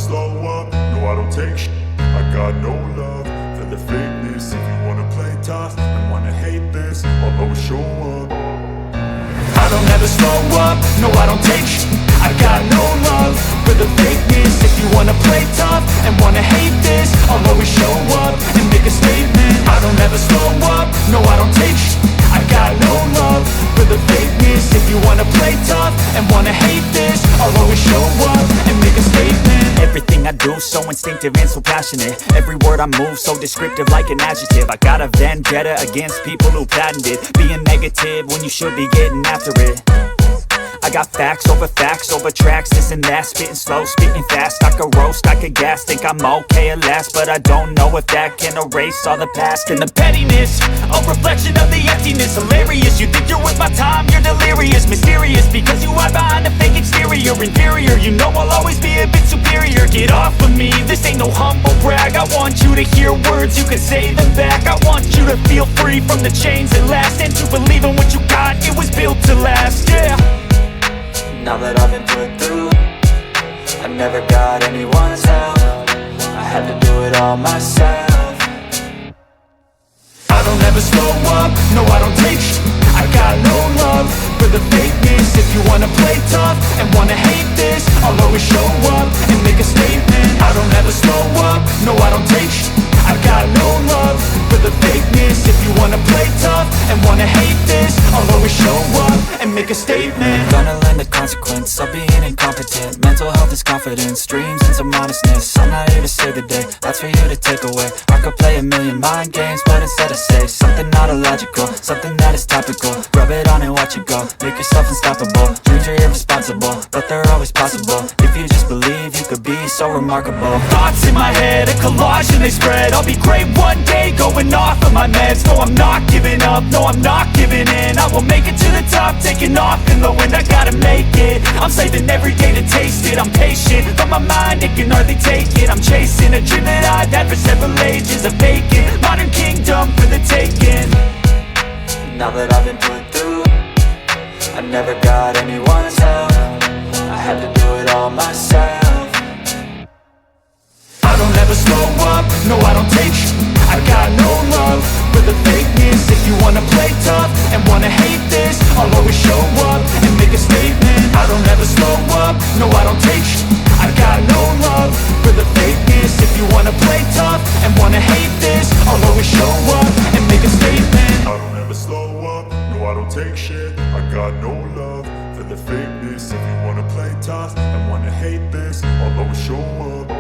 slow up, no I don't take shit. I got no love for the fakeness. If you wanna play tough and wanna hate this, I'll always show up. I don't ever slow up, no I don't take shit. I got no love for the fakeness. If you wanna play tough and wanna hate this, I'll always show up and make a statement. I don't ever slow up, no I don't take shit. I got no love for the fakeness. If you wanna play tough and wanna hate this, I'll always show up and make a statement. Everything I do so instinctive and so passionate. Every word I move so descriptive like an adjective. I got a vendetta against people who patented being negative when you should be getting after it. I got facts over tracks, this and that. Spitting slow, spitting fast. I could roast, I could gas. Think I'm okay at last, but I don't know if that can erase all the past. And the pettiness, a reflection of the emptiness. Hilarious, you think you're worth my time, you're delirious. Mysterious, because you hide behind a fake exterior. Inferior, you know I'll always be a bit superior. Get off of me, this ain't no humble brag. I want you to hear words, you can say them back. I want you to feel free from the chains that last, and to believe in what you got, it was built to last, yeah. Now that I've been put through, I never got anyone's help. I had to do it all myself. I don't ever slow up, no I don't take shit. I got no love for the fakeness. If you wanna play tough and wanna hate this, I'll always show up and make a statement. I don't ever slow up, no I don't take shit. I got no love for the fakeness. If you wanna play tough and wanna hate this, I'll always show up and make a statement. Gonna learn the consequence of being incompetent. Mental health is confidence, dreams and some honestness. I'm not here to save the day, that's for you to take away. I could play a million mind games, but instead I say something not illogical, something that is topical. Rub it on and watch it go, make yourself unstoppable. Dreams are irresponsible, but they're always possible. If you just believe, you could be so remarkable. Thoughts in my head, a collage and they spread. I'll be great one day, going off of my meds. No, I'm not giving up, no, I'm not giving in. I will make it to the top, taking off in the wind. I gotta make it, I'm saving every day to taste it. I'm patient, but my mind, it can hardly take it. I'm chasing a dream that I've had for several ages. A vacant, modern kingdom for the taking. Now that I've been put through, I never got anyone's help. I had to do it all myself. I don't ever slow up, no I don't take shit. I got no love for the fakeness. If you wanna play tough and wanna hate this, I'll always show up and make a statement. I don't ever slow up, no I don't take shit. I got no love for the fakeness. If you wanna play tough and wanna hate this, I'll always show up and make a statement. I don't ever slow up, no I don't take shit. I got no love for the fakeness. If you wanna play tough and wanna hate this, I'll always show up.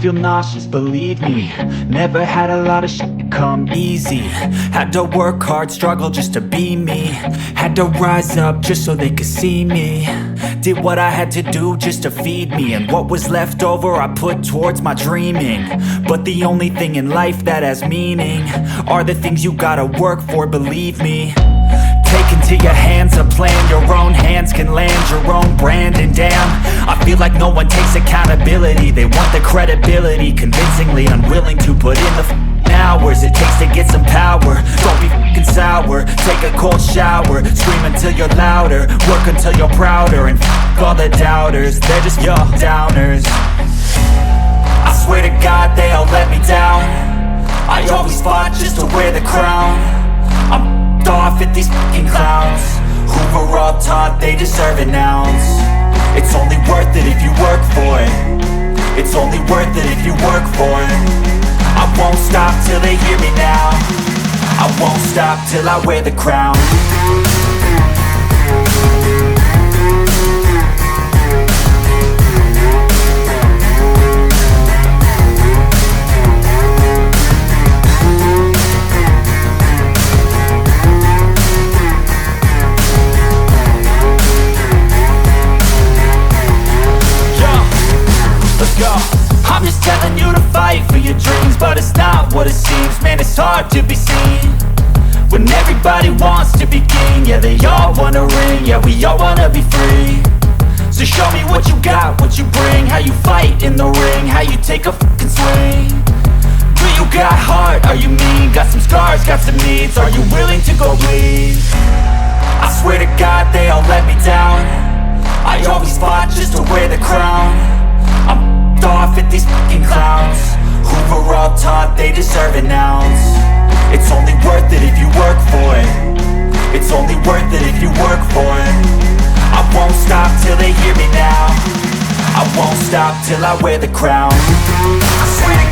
feel nauseous, believe me. Never had a lot of shit come easy. Had to work hard, struggle just to be me. Had to rise up just so they could see me. Did what I had to do just to feed me, and what was left over I put towards my dreaming. But the only thing in life that has meaning are the things you gotta work for, believe me. Take into your hands a plan, your own hands can land your own brand. And damn, I feel like no one takes accountability. They want the credibility, convincingly unwilling to put in the hours it takes to get some power. Don't be f***ing sour, take a cold shower. Scream until you're louder, work until you're prouder. And f*** all the doubters, they're just your downers. I swear to God they all let me down. I always fought just to wear the crown. I'm off at these fucking clowns who were all taught they deserve an ounce. It's only worth it if you work for it. It's only worth it if you work for it. I won't stop till they hear me now. I won't stop till I wear the crown. I'm just telling you to fight for your dreams, but it's not what it seems. Man, it's hard to be seen when everybody wants to be king. Yeah, they all wanna ring, yeah, we all wanna be free. So show me what you got, what you bring, how you fight in the ring, how you take a fucking swing. Do you got heart, are you mean? Got some scars, got some needs, are you willing to go bleed? I swear to God they all let me down. I always fought just to wear the crown. I'm off at these fucking clowns who were all taught they deserve an ounce. It's only worth it if you work for it. It's only worth it if you work for it. I won't stop till they hear me now. I won't stop till I wear the crown. I swear